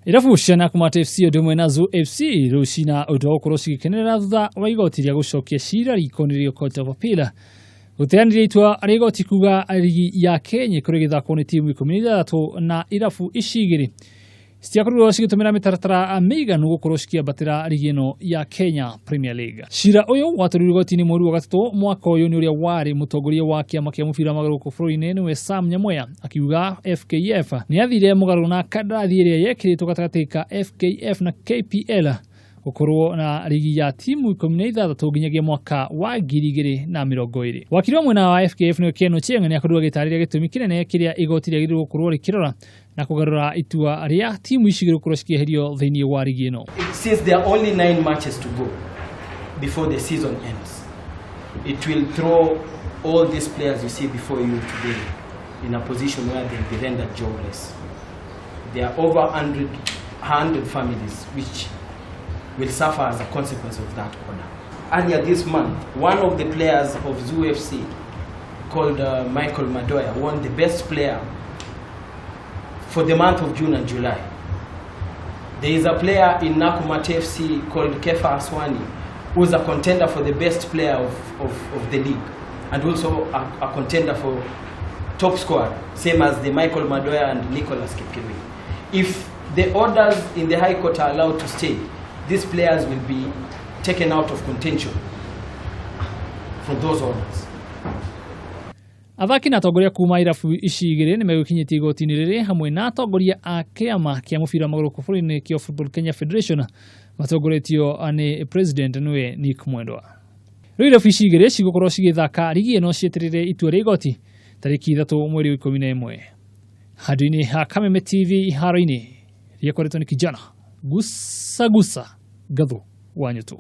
Irabu cia Nakumatt FC ndimwe na Zoo FC rucina udokorwo cigikenera thutha wa igoti-ini gucokia ciira riko-ini KPL guthingiriria itua igoti kuga rigi ya Kenya kuri githako ni timu 16 na irabu icigiri citiakorirwo cigitumira mitaratara miganu gukorwo cikiambatira rigi ino ya Kenya Premier League. Ciira uyu waturirio igoti-ini mweri wa gatatu mwaka uyu ni uria wari mutongoria wa kiama kia mubira maguru bũrũri-inĩ niwe Sam Nyamweya akiuga FKF ni athire mugaru na kandarathi iria yekiritwo gatagati ka FKF na KPL gukorwo na rigi ya timu 16 nginyagia mwaka wa 2020. Wakiri wa mwena wa FKF ni Ken Ochieng ni akorwo gitariria gitumi kinene kiria igoti riagirwo gukorwo rikirora na kugarura itua ria timu icigirwo gukorwo cikieherio thiini wa rigi ino. Since there are only 9 matches to go before the season ends, it will throw all these players you see before you today in a position where they'll be rendered jobless. There are over 100 families which will suffer as a consequence of that order. Earlier this month, one of the players of Zoo FC, called Michael Madoya, won the best player for the month of June and July. There is a player in Nakumatt FC called Kefa Aswani, who is a contender for the best player of the league, and also a contender for top scorer, same as the Michael Madoya and Nicholas Kipkirui. If the orders in the High Court are allowed to stay, these players will be taken out of contention from those orders. Athaki na atongoria kuma irabu icigiri ni megukinyitie igoti-ini riri hamwe na atongoria a kiama kia mubira maguru bũrũri-inĩ kio Football Kenya Federation matongoretio ni president niwe Nick Mwendwa. Riu irabu icigiri cigukorwo cigithaka rigi ino cieterere itua ria igoti tariki 3 mweri wa 11. Handũ-inĩ ha Kameme TV iharo-inĩ rĩakoretwo ni kijana gusa gathu wa nyutu.